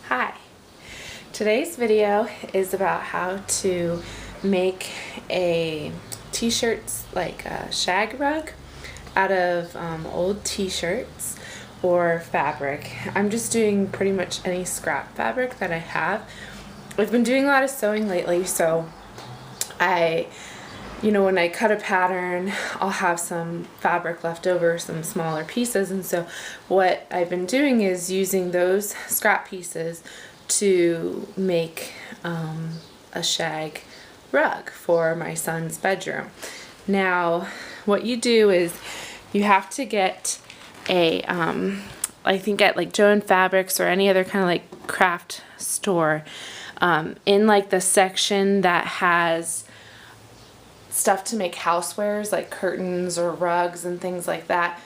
Hi. Today's video is about how to make a t-shirts like a shag rug out of old t-shirts or fabric. I'm just doing pretty much any scrap fabric that I have. I've been doing a lot of sewing lately, so when I cut a pattern, I'll have some fabric left over, some smaller pieces, and so what I've been doing is using those scrap pieces to make a shag rug for my son's bedroom. Now, what you do is you have to get a, I think at like Joann Fabrics or any other kind of like craft store, in like the section that has stuff to make housewares like curtains or rugs and things like that.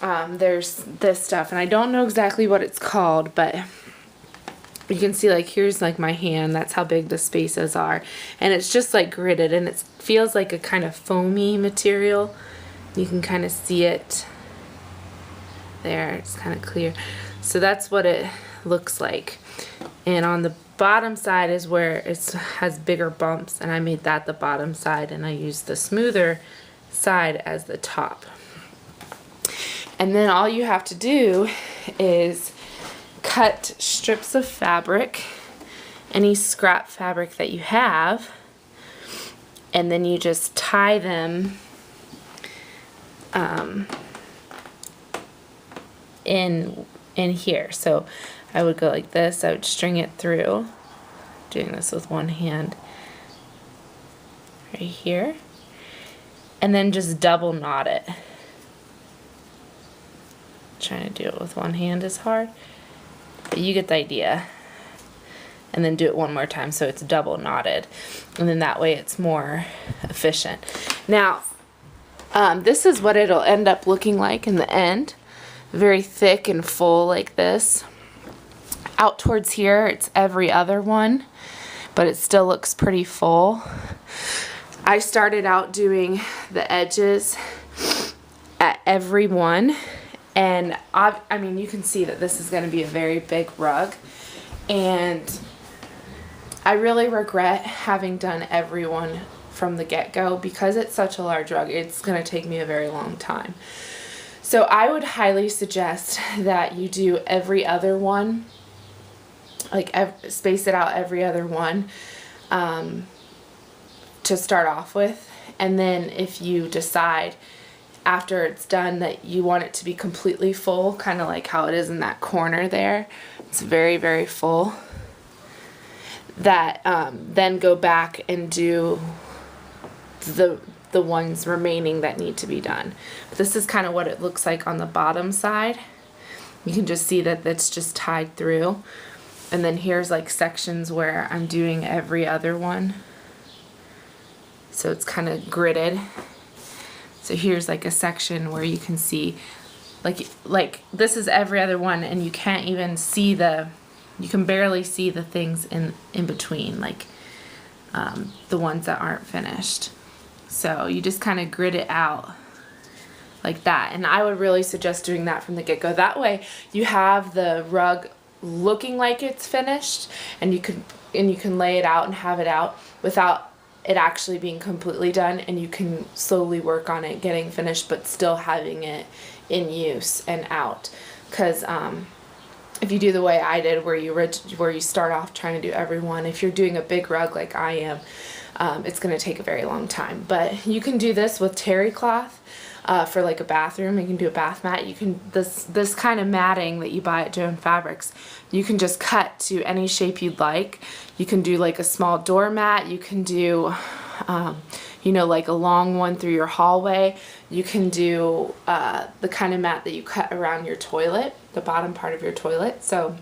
There's this stuff, and I don't know exactly what it's called, but you can see like here's like my hand, that's how big the spaces are, and it's just like gridded, and it feels like a kind of foamy material. You can kind of see it there, it's kind of clear. So that's what it looks like, and on the bottom side is where it has bigger bumps, and I made that the bottom side, and I used the smoother side as the top. And then all you have to do is cut strips of fabric, any scrap fabric that you have, and then you just tie them in here. So I would go like this, I would string it through, doing this with one hand, right here, and then just double knot it. Trying to do it with one hand is hard, but you get the idea. And then do it one more time so it's double knotted, and then that way it's more efficient. Now, this is what it'll end up looking like in the end, very thick and full like this. Out towards here, it's every other one, but it still looks pretty full. I started out doing the edges at every one, and I mean, you can see that this is going to be a very big rug, and I really regret having done every one from the get-go because it's such a large rug. It's going to take me a very long time. So I would highly suggest that you do every other one, like space it out every other one to start off with, and then if you decide after it's done that you want it to be completely full, kind of like how it is in that corner there, it's very, very full, that then go back and do the ones remaining that need to be done. But this is kind of what it looks like on the bottom side. You can just see that it's just tied through. And then here's like sections where I'm doing every other one. So it's kind of gridded. So here's like a section where you can see like this is every other one, and you can't even see you can barely see the things in between, like the ones that aren't finished. So you just kind of grid it out like that. And I would really suggest doing that from the get-go. That way you have the rug looking like it's finished, and you can lay it out and have it out without it actually being completely done, and you can slowly work on it getting finished but still having it in use and out. Because if you do the way I did, where you start off trying to do every one, if you're doing a big rug like I am, it's going to take a very long time. But you can do this with terry cloth. For like a bathroom, you can do a bath mat. You can this kind of matting that you buy at Joann Fabrics, you can just cut to any shape you'd like. You can do like a small doormat. You can do, like a long one through your hallway. You can do the kind of mat that you cut around your toilet, the bottom part of your toilet. So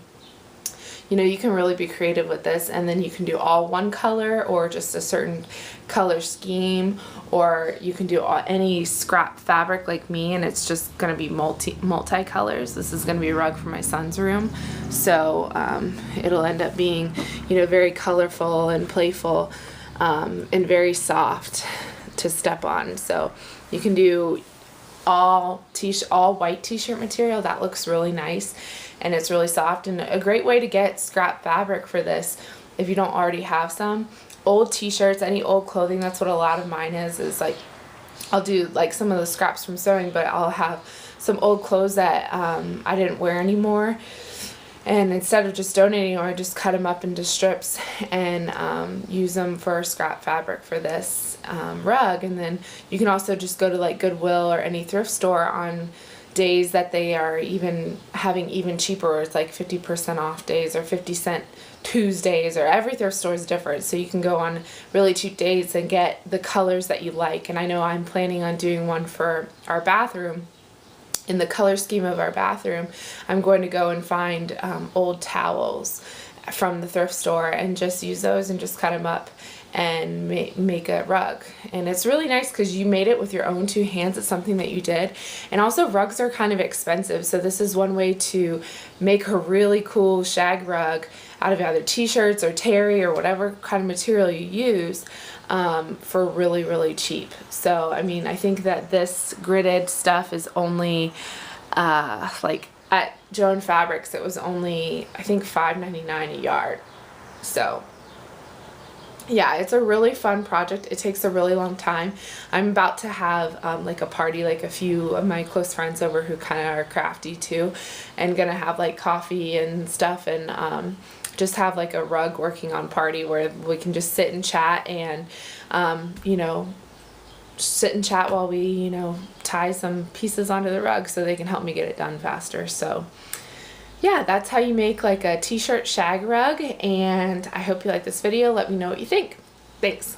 you can really be creative with this, and then you can do all one color or just a certain color scheme, or you can do any scrap fabric like me, and it's just going to be multi-colors. This is going to be a rug for my son's room, so it'll end up being very colorful and playful, and very soft to step on. So you can do all white t-shirt material. That looks really nice, and it's really soft, and a great way to get scrap fabric for this if you don't already have some. Old t-shirts, any old clothing, that's what a lot of mine is like I'll do like some of the scraps from sewing, but I'll have some old clothes that I didn't wear anymore, and instead of just donating, I just cut them up into strips and use them for scrap fabric for this rug. And then you can also just go to like Goodwill or any thrift store on days that they are even having even cheaper, or it's like 50% off days or 50-cent Tuesdays, or every thrift store is different, so you can go on really cheap days and get the colors that you like. And I know I'm planning on doing one for our bathroom. In the color scheme of our bathroom, I'm going to go and find old towels from the thrift store and just use those and just cut them up and make a rug. And it's really nice because you made it with your own two hands. It's something that you did. And also, rugs are kind of expensive, so this is one way to make a really cool shag rug out of either t-shirts or terry or whatever kind of material you use for really, really cheap. So I mean, I think that this gridded stuff is only like at Joann Fabrics it was only, I think, $5.99 a yard. So yeah, it's a really fun project. It takes a really long time. I'm about to have like a party, like a few of my close friends over who kind of are crafty too, and gonna have like coffee and stuff, and just have like a rug working on party where we can just sit and chat and you know, sit and chat while we, you know, tie some pieces onto the rug so they can help me get it done faster. So yeah, that's how you make like a t-shirt shag rug, and I hope you like this video. Let me know what you think. Thanks.